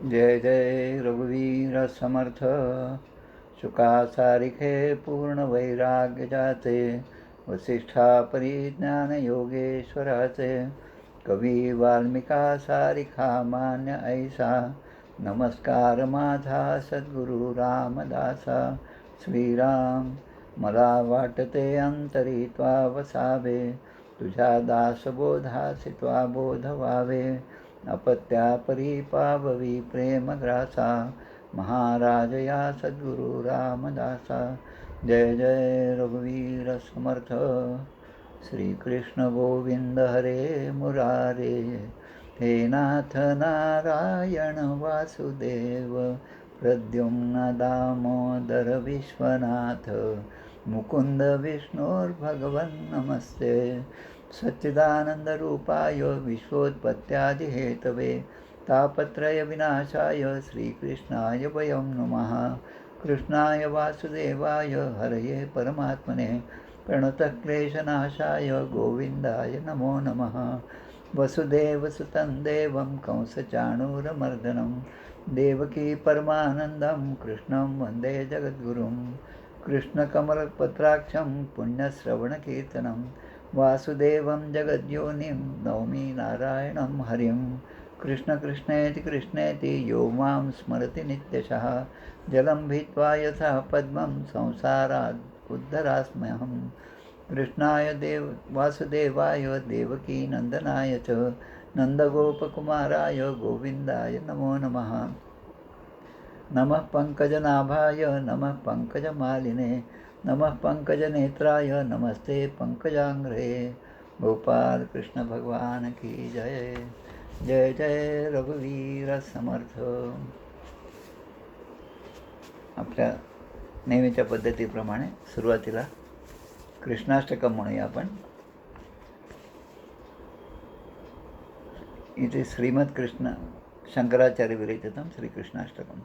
जय जय रघुवीर समर्थ. शुका सारिखे पूर्ण वैराग्य जाचे, वसिष्ठा परिज्ञान योगेश्वराचे. कवी वाल्मिका सारिखा मान्य ऐसा, नमस्कार माझा सद्गुरु रामदासा. श्रीराम मला वाटते अंतरी त्वा वसावे, तुझ्या दासबोधासी त्वा बोध व्हावे. अपत्या परिपाववी प्रेमग्रासा, महाराज या सद्गुरु रामदासा. जय जय रघुवीर समर्थ. श्रीकृष्ण गोविंद हरे मुरारे, हे नाथ नारायण वासुदेव. प्रद्युम्न दामोदर विश्वनाथ, मुकुंद विष्णुर्भगवन् नमस्ते. सच्चिदानन्दरूपाय विश्वोत्पत्त्यादिहेतवे, तापत्रय विनाशाय श्रीकृष्णाय वयं नुमः. कृष्णाय वासुदेवाय हरये परमात्मने, प्रणतक्लेशनाशाय गोविन्दाय नमो नमः. वसुदेवसुतं देवं कंसचाणूरमर्दनं, देवकी परमानन्दं कृष्णं वन्दे जगद्गुरुं. कृष्णकमलपत्राक्षं पुण्यश्रवणकीर्तनं, वासुदेवं जगद्योनिं नौमि नारायणं हरिं. कृष्ण कृष्णेति कृष्णेति यो मां स्मरति नित्यशः, जलं भित्वा यथा पद्मं संसारात् उद्धरास्म्यहं. कृष्णाय वासुदेवाय देवकी नन्दनाय च, नन्दगोपकुमाराय गोविन्दाय नमो नमः. नमः पंकजनाभाय नमः पंकजमालिने, नमः पंकजनेत्राय नमस्ते पंकजांग्रे. गोपाल कृष्ण भगवान की जय. जय जय रघुवीर समर्थ. आपल्या नेहमीच्या पद्धतीप्रमाणे सुरुवातीला कृष्णाष्टकम म्हणूया आपण. इथे श्रीमद कृष्ण शंकराचार्य विरचितं श्रीकृष्णाष्टकम.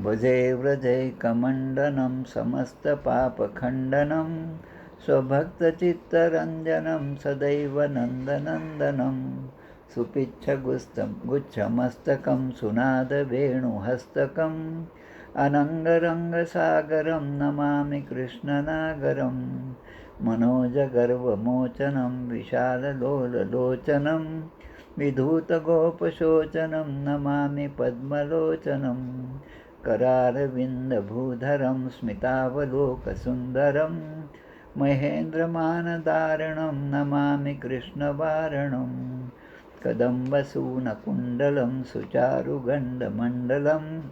भजे व्रजैकमण्डनं समस्तपापखण्डनं, स्वभक्तचित्तरञ्जनं सदैव नन्दनन्दनं. सुपिच्छगुच्छमस्तकं सुनादवेणुहस्तकम्, अनङ्गरङ्गसागरं नमामि कृष्णनागरं. मनोजगर्वमोचनं विशाललोललोचनं, विधूतगोपशोचनं नमामि पद्मलोचनं. करारविन्दभूधरं स्मितावलोकसुन्दरं, महेन्द्रमानदारणं नमामि कृष्णवारणं. कदम्बसूनकुण्डलं सुचारुगण्डमण्डलं,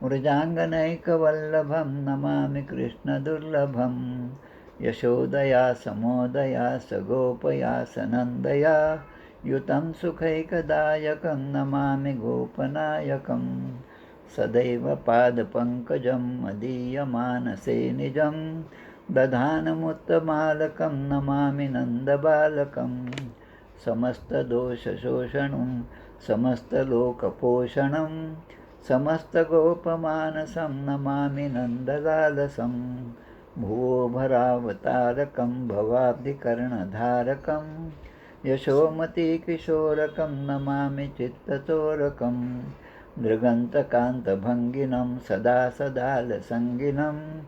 मृजाङ्गनैकवल्लभं नमामि कृष्णदुर्लभं. यशोदया समोदया सगोपया सनन्दया, युतं सुखैकदायकं नमामि गोपनायकं. सदैव पादपङ्कजं मदीयमानसे निजं, दधानमुत्तमालकं नमामि नन्दबालकं. समस्तदोषशोषणं समस्तलोकपोषणं, समस्तगोपमानसं नमामि नन्दलालसं. भुवोभरावतारकं भवाब्धिकर्णधारकं, यशोमतीकिशोरकं नमामि चित्तचोरकं. दृगन्तकान्तभङ्गिनं सदा सदालसङ्गिनं,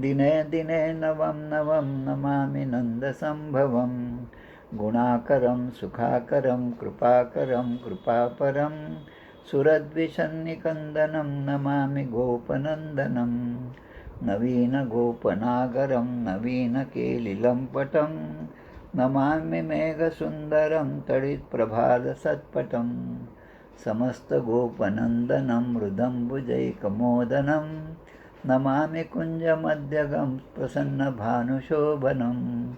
दिने दिने नवं नवं नमामि नन्दसम्भवं. गुणाकरं सुखाकरं कृपाकरं कृपापरं, सुरद्विषन्निकन्दनं नमामि गोपनन्दनं. नवीनगोपनागरं नवीनकेलिलम्पटं, नमामि मेघसुन्दरं तडित्प्रभालसत्पटं. समस्तगोपनन्दनं मृदम्बुजैकमोदनं, नमामि कुञ्जमध्यगं प्रसन्नभानुशोभनं.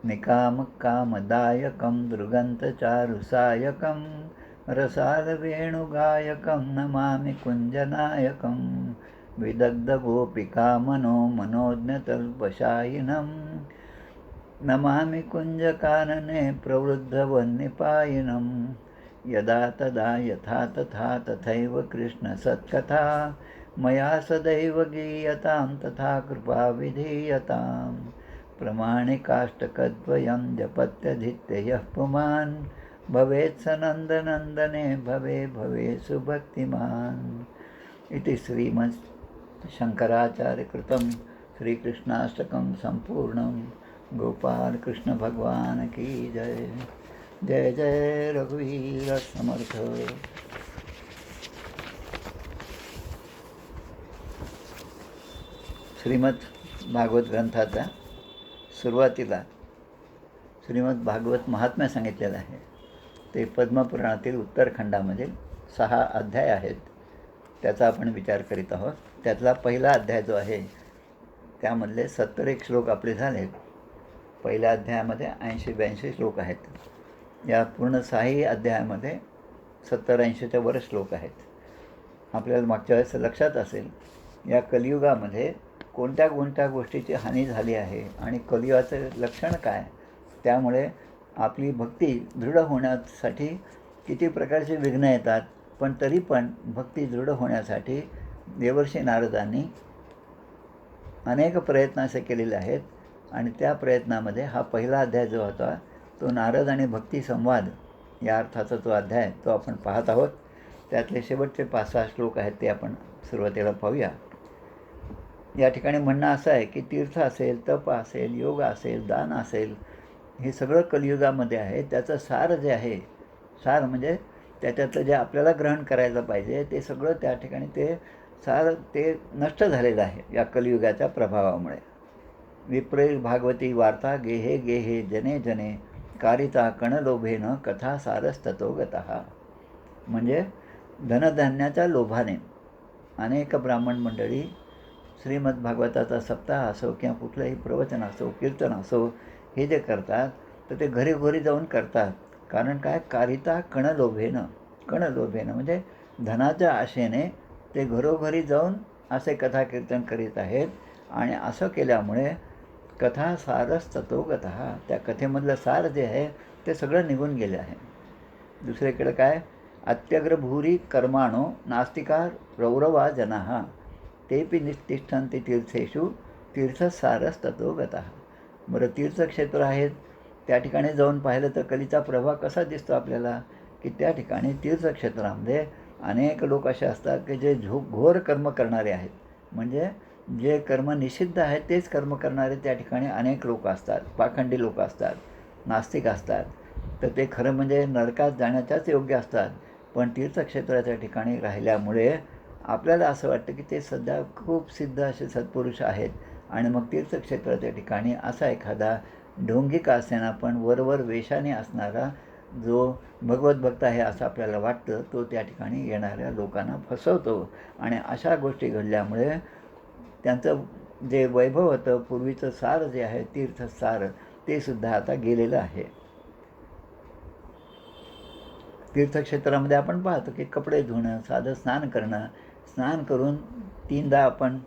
निकामकामदायकं दृगन्तचारुसायकं, रसालवेणुगायकं नमामि कुञ्जनायकं. विदग्धगोपिकामनो मनोज्ञतल्पशायिनं, नमामि कुञ्जकानने प्रवृद्धवह्निपायिनं. यदा तदा यथा तथा तथैव कृष्णसत्कथा, मया सदैव गीयतां तथा कृपा विधीयताम्. प्रमाणिकाष्टकद्वयं जपत्यधित्ययः पुमान्, भवेत् स नन्दनन्दने भवे भवे सुभक्तिमान्। इति श्रीमद् शंकराचार्यकृतं श्रीकृष्णाष्टकं संपूर्णं। गोपाल कृष्ण भगवान की जय। जय जय रघुवीर समर्थ। श्रीमद भागवत ग्रंथाचा सुरुवातीला श्रीमद भागवत महात्म्य सांगितलेलं आहे. ते पद्मपुराणातील उत्तरखंडामध्ये 6 अध्याय आहेत. त्याचा आपण विचार करीत आहोत. त्यातला पहिला अध्याय जो आहे त्यामधले 71 श्लोक आपले झालेत. पहिल्या अध्यायामध्ये 80-82 श्लोक आहेत. या पूर्ण 6ही अध्यायामध्ये 70-80च्या वर श्लोक आहेत. आपल्याला मागच्या वेळेस लक्षात असेल, या कलियुगामध्ये कोणत्या कोणत्या गोष्टीची हानी झाली आहे आणि कलियुगाचं लक्षण काय, त्यामुळे आपली भक्ती दृढ होण्यासाठी किती प्रकारचे विघ्न येतात. पण तरी पण भक्ती दृढ होण्यासाठी देवर्षी नारदांनी अनेक प्रयत्न असे केलेले आहेत. आणि त्या प्रयत्नामध्ये हा पहिला अध्याय जो होता तो नारद आणि भक्ती संवाद या अर्थाचा तो अध्याय तो आपण पाहत आहोत. त्यातले शेवटचे 5-6 श्लोक आहेत ते आपण सुरुवातीला पाहूया. या ठिकाणी म्हणणं असं आहे की तीर्थ असेल, तप असेल, योग असेल, दान असेल, हे सगळं कलियुगामध्ये आहे. त्याचं सार जे आहे, सार म्हणजे त्याच्यातलं जे आपल्याला ग्रहण करायला पाहिजे ते सगळं त्या ठिकाणी ते सार ते नष्ट झालेलं आहे या कलियुगाच्या प्रभावामुळे. विप्रेर भागवती वार्ता गेहे गेहे जने जने कारिता कणलोभेन कथा सारस्ततो गतः. म्हणजे धनधान्याच्या लोभाने अनेक ब्राह्मण मंडळी श्रीमद भागवताचा सप्ताह असो किंवा कुठलंही प्रवचन असो, कीर्तन असो, हे जे करतात तर ते घरी घरी जाऊन करतात. कारण काय, कारिता कणलोभेनं, कणलोभेनं म्हणजे धनाच्या आशेने ते घरोघरी जाऊन असे कथा कीर्तन करीत आहेत. आणि असं केल्यामुळे कथा सारस्ततो गतः, त्या कथेमधलं सार जे आहे ते सगळं निघून गेले आहे. दुसरीकडे काय, अत्यग्रभूरी कर्माणो नास्तिका रौरवा जनाः तेपि निष्ठन्ति तीर्थेषु तीर्थसारस्ततो गतः. बरं, तीर्थक्षेत्र आहेत त्या ठिकाणी जाऊन पाहिलं तर कलीचा प्रभाव कसा दिसतो आपल्याला, की त्या ठिकाणी तीर्थक्षेत्रामध्ये अनेक लोक असे असतात की जे घोर कर्म करणारे आहेत. म्हणजे जे कर्म निषिद्ध आहेत तेच कर्म करणारे त्या ठिकाणी अनेक लोक असतात. पाखंडी लोक असतात, नास्तिक असतात. तर ते खरं म्हणजे नरकात जाण्याच्याच योग्य असतात. पण तीर्थक्षेत्राच्या ठिकाणी राहिल्यामुळे आपल्याला असं वाटतं की ते सध्या खूप सिद्ध असे सत्पुरुष आहेत. आणि मग तीर्थक्षेत्राच्या ठिकाणी असा एखादा ढोंगिक असेना पण वरवर वेशाने असणारा जो भगवत भक्त आहे असं आपल्याला वाटतं, तो त्या ठिकाणी येणाऱ्या लोकांना फसवतो. आणि अशा गोष्टी घडल्यामुळे त्यांचं जे वैभव होतं, पूर्वीचं सार जे आहे तीर्थसार, ते सुद्धा आता गेलेलं आहे. तीर्थक्षेत्रामध्ये आपण पाहतो की कपडे धुणं, साधं स्नान करणं, स्नान करून 3दा आपण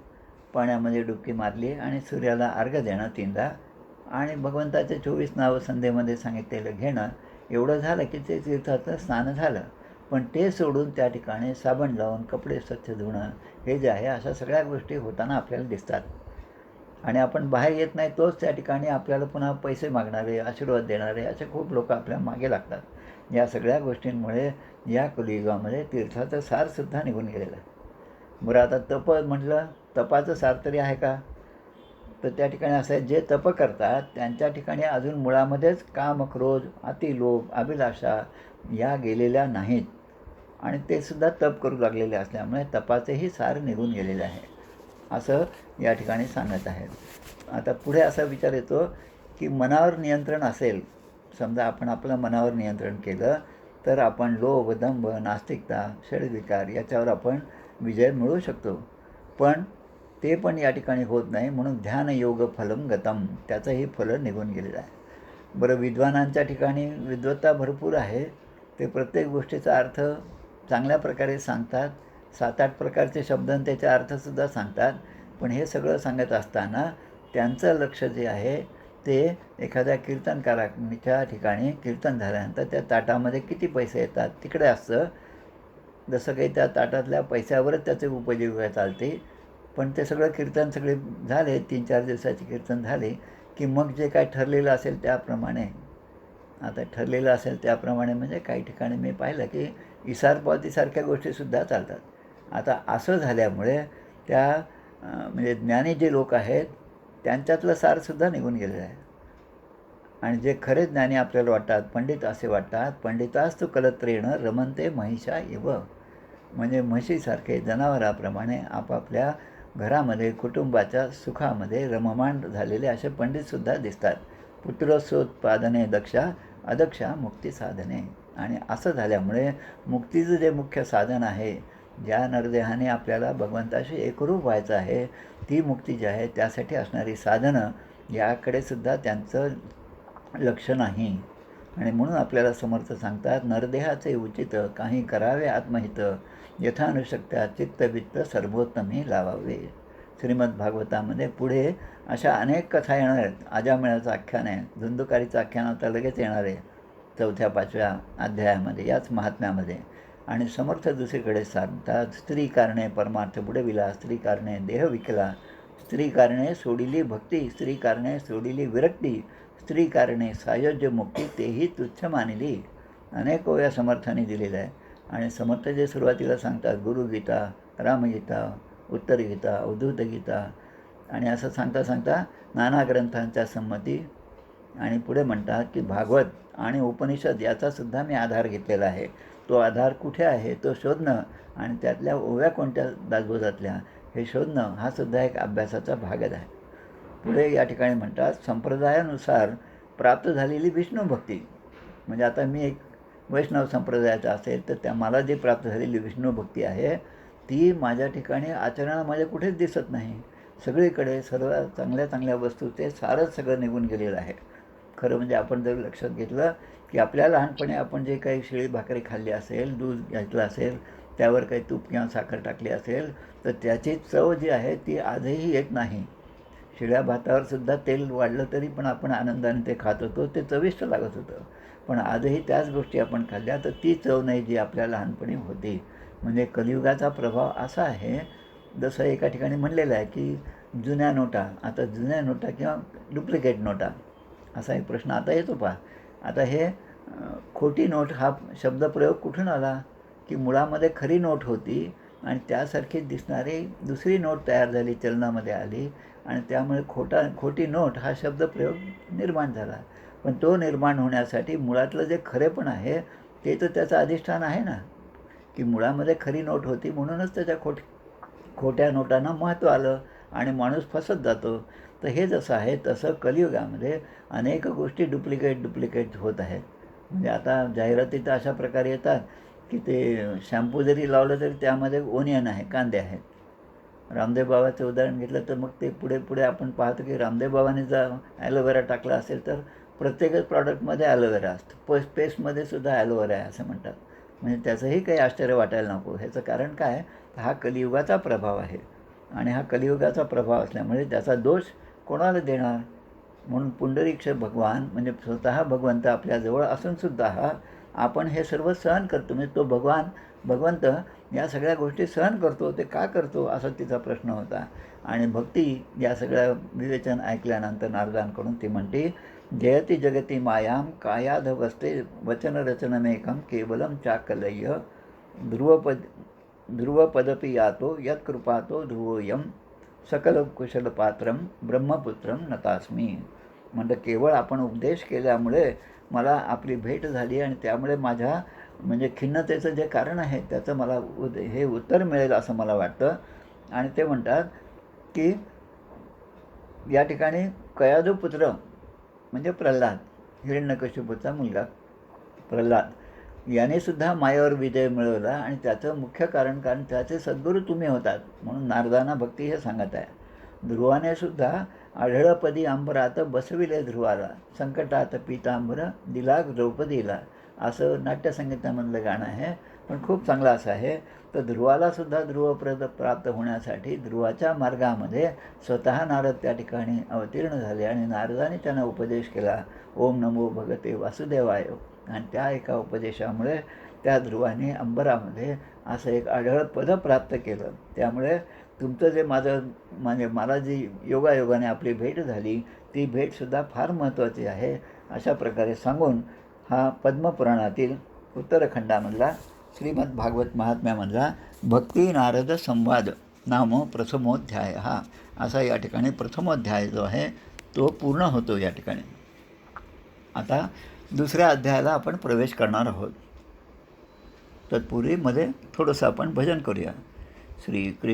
पाण्यामध्ये डुबकी मारली आणि सूर्याला अर्घ्य देणं 3दा, आणि भगवंताचे 24 नावं संध्येमध्ये सांगितलेलं घेणं, एवढं झालं की ते तीर्थाचं स्नान झालं. पण ते सोडून त्या ठिकाणी साबण लावून कपडे स्वच्छ धुणं हे जे आहे, अशा सगळ्या गोष्टी होताना आपल्याला दिसतात. आणि आपण बाहेर येत नाही तोच त्या ठिकाणी आपल्याला पुन्हा पैसे मागणारे, आशीर्वाद देणारे असे खूप लोक आपल्या मागे लागतात. या सगळ्या गोष्टींमुळे या कलियुगामध्ये तीर्थाचं सारसुद्धा निघून गेलेलं आहे. बरं, आता तप म्हटलं, तपाचं सार तरी आहे का, तर त्या ठिकाणी असं आहे, जे तप करतात त्यांच्या ठिकाणी अजून मुळामध्येच काम, क्रोध, अतिलोभ, अभिलाषा या गेलेल्या नाहीत. आणि ते सुद्धा तप करू लागलेले असल्यामुळे तपाचेही सार निघून गेलेले आहे असं या ठिकाणी सांगत आहेत. आता पुढे असा विचार येतो की मनावर नियंत्रण असेल, समजा आपण आपलं मनावर नियंत्रण केलं तर आपण लोभ, दंभ, नास्तिकता, षडविकार याच्यावर आपण विजय मिळवू शकतो. पण ते पण या ठिकाणी होत नाही. म्हणून ध्यान योग फलम गतम, त्याचंही फल निघून गेलेलं आहे. बरं, विद्वानांच्या ठिकाणी विद्वत्ता भरपूर आहे. ते प्रत्येक गोष्टीचा अर्थ चांगल्या प्रकारे सांगतात. 7-8 प्रकारचे शब्द त्याचे अर्थसुद्धा सांगतात. पण हे सगळं सांगत असताना त्यांचं लक्ष जे आहे ते एखाद्या कीर्तनकाराच्या ठिकाणी कीर्तन झाल्यानंतर त्या ताटामध्ये किती पैसे येतात तिकडे असतं. जसं काही त्या ताटातल्या पैशावरच त्याचे उपजीविका चालते. पण ते सगळं कीर्तन सगळे झाले, 3-4 दिवसाचे कीर्तन झाले की मग जे काय ठरलेलं असेल त्याप्रमाणे आता ठरलेलं असेल त्याप्रमाणे म्हणजे काही ठिकाणी मी पाहिलं की इसारपावतीसारख्या गोष्टीसुद्धा चालतात. आता असं झाल्यामुळे त्या म्हणजे ज्ञानी जे लोक आहेत त्यांच्यातलं सारसुद्धा निघून गेलेलं आहे. आणि जे खरे ज्ञानी आपल्याला वाटतात, पंडित असे वाटतात, पंडितास्तु कलत्रेण रमन्ते महिषा इव, म्हणजे म्हशीसारखे जनावराप्रमाणे आपापल्या घरामध्ये कुटुंबाच्या सुखामध्ये रममाण झालेले असे पंडितसुद्धा दिसतात. पुत्रसोत्पादने दक्षा अदक्षा मुक्ती साधने. आणि असं झाल्यामुळे मुक्तीचं जे मुख्य साधन आहे, ज्या नरदेहाने आपल्याला भगवंताशी एकरूप व्हायचं आहे, ती मुक्ती जी आहे त्यासाठी असणारी साधनं याकडे सुद्धा त्यांचं लक्ष नाही. आणि म्हणून आपल्याला समर्थ सांगतात, नरदेहाचे उचित काही करावे आत्महित, यथानुशक्त्या चित्तवित्त सर्वोत्तमी लावावे. श्रीमद भागवतामध्ये पुढे अशा अनेक कथा येणार आहेत. अजामिळाचं आख्यान आहे, धुंदुकारीचं आख्यान आता लगेच येणार आहे 4-5व्या अध्यायामध्ये, याच महात्म्यामध्ये. आणि समर्थ दुसरीकडे सांगतात, स्त्री कारणे परमार्थ बुडविला, स्त्री कारणे देह विकला, स्त्री कारणे सोडिली भक्ती, स्त्री कारणे सोडिली विरक्ती, स्त्री कारणे सायोज्य मुक्ती तेही तुच्छ मानिली. अनेक ओव्या समर्थांनी दिलेल्या आहे. आणि समर्थ जे सुरुवातीला सांगतात, गुरुगीता, रामगीता, उत्तर गीता, अवधूत गीता, आणि असं सांगता सांगता नाना ग्रंथांच्या संमती. आणि पुढे म्हणतात की भागवत आणि उपनिषद याचासुद्धा मी आधार घेतलेला आहे. तो आधार कुठे आहे तो शोधणं आणि त्यातल्या ओव्या कोणत्या दासबोधातल्या हे शोधणं हा सुद्धा एक अभ्यासाचा भागच आहे. पुढे या ठिकाणी म्हणतात, संप्रदायानुसार प्राप्त झालेली विष्णू भक्ती, म्हणजे आता मी एक वैष्णव संप्रदायाचा असेल तर मला जी प्राप्त झालेली विष्णू भक्ती आहे ती माझ्या ठिकाणी आचरणामध्ये कुठेच दिसत नाही. सगळीकडे सर्व चांगल्या चांगल्या वस्तूचे सारच सगळं निघून गेलेलं आहे. खरं म्हणजे आपण जर लक्षात घेतलं की आपल्या लहानपणी आपण जे काही शिळी भाकरी खाल्ली असेल, दूध घेतलं असेल, त्यावर काही तूप किंवा साखर टाकली असेल तर त्याची चव जी आहे ती आजही येत नाही. शिळ्या भातावर सुद्धा तेल वाढलं तरी पण आपण आनंदाने ते खात होतो, ते चविष्ट लागत होतं. पण आजही त्याच गोष्टी आपण खाल्ल्या तर ती चव नाही जी आपल्या लहानपणी होती. म्हणजे कलियुगाचा प्रभाव असा आहे, जसं एका ठिकाणी म्हणलेलं आहे की जुन्या नोटा, आता जुन्या नोटा किंवा डुप्लिकेट नोटा असा एक प्रश्न आता येतो पहा. आता हे खोटी नोट हा शब्दप्रयोग कुठून आला की मुळामध्ये खरी नोट होती आणि त्यासारखी दिसणारी दुसरी नोट तयार झाली, चलनामध्ये आली, आणि त्यामुळे खोटी नोट हा शब्दप्रयोग निर्माण झाला. पण तो निर्माण होण्यासाठी मुळातलं जे खरेपण आहे ते तर त्याचं अधिष्ठान आहे ना, की मुळामध्ये खरी नोट होती म्हणूनच त्याच्या खोट्या नोटांना महत्त्व आलं आणि माणूस फसत जातो. तर हे जसं आहे तसं कलियुगामध्ये अनेक गोष्टी डुप्लिकेट होत आहेत. म्हणजे आता जाहिराती तर अशा प्रकारे येतात की ते शॅम्पू जरी लावलं तरी त्यामध्ये ओनियन आहे, कांदे आहेत. रामदेव बाबाचं उदाहरण घेतलं तर मग ते पुढे आपण पाहतो की रामदेव बाबांनी जर ॲलोवेरा टाकला असेल तर प्रत्येकच प्रॉडक्टमध्ये ॲलोवेरा असतं. पेस्टमध्ये सुद्धा ॲलोवेरा आहे असं म्हणतात. म्हणजे त्याचंही काही आश्चर्य वाटायला नको. ह्याचं कारण काय, हा कलियुगाचा प्रभाव आहे. आणि हा कलियुगाचा प्रभाव असल्यामुळे त्याचा दोष कोणाला देणार. म्हणून पुंडरीक्ष भगवान म्हणजे स्वतः भगवंत आपल्याजवळ असूनसुद्धा आपण हे सर्व सहन करतो. म्हणजे तो भगवंत या सगळ्या गोष्टी सहन करतो. ते का करतो असा तिचा प्रश्न होता. आणि भक्ती या सगळ्या विवेचन ऐकल्यानंतर नारदांकडून ती म्हणते, जयति जगती मायाम कायाधवस्ते वचनरचनमेकं केवलम चाकलय्य ध्रुवपदपि यातो यत्कृपातो ध्रुवोयम सकल कुशलपात्रम ब्रह्मपुत्रम नतास्मी. म्हणजे केवळ आपण उपदेश केल्यामुळे मला आपली भेट झाली आणि त्यामुळे माझ्या म्हणजे खिन्नतेचं जे कारण आहे त्याचं मला हे उत्तर मिळेल असं मला वाटतं. आणि ते म्हणतात की या ठिकाणी कयादू पुत्र म्हणजे प्रल्हाद, हिरण्यकशिपूचा मुलगा प्रल्हाद, याने सुद्धा मायावर विजय मिळवला आणि त्याचं मुख्य कारण त्याचे सद्गुरू तुम्ही होतात म्हणून नारदांना भक्ती हे सांगत आहे. ध्रुवाने सुद्धा आढळपदी अंबरात बसविले ध्रुवाला, संकटात पीतांबर दिला द्रौपदीला, असं नाट्यसंगीतामधलं गाणं आहे, पण खूप चांगलं असं आहे. तर ध्रुवाला सुद्धा ध्रुवप्रद प्राप्त होण्यासाठी ध्रुवाच्या मार्गामध्ये स्वतः नारद त्या ठिकाणी अवतीर्ण झाले आणि नारदाने त्यांना उपदेश केला, ओम नमो भगवते वासुदेवाय. आणि त्या एका उपदेशामुळे त्या ध्रुवाने अंबरामध्ये असं एक आढळ पद प्राप्त केलं. त्यामुळे तुमचं जे म्हणजे मला जी योगायोगाने आपली भेट झाली ती भेटसुद्धा फार महत्त्वाची आहे अशा प्रकारे सांगून हा पद्मपुराणातील उत्तरखंडामधला श्रीमद भागवत महात्म्यामधला भक्ती नारद संवाद नाम प्रथमोध्याय हा असा या ठिकाणी प्रथमोध्याय जो आहे तो पूर्ण होतो या ठिकाणी. आता दुसऱ्या अध्यायाला आपण प्रवेश करणार आहोत. तत्पूर्वी मध्ये थोडंसं आपण भजन करूया. श्रीकृष्ण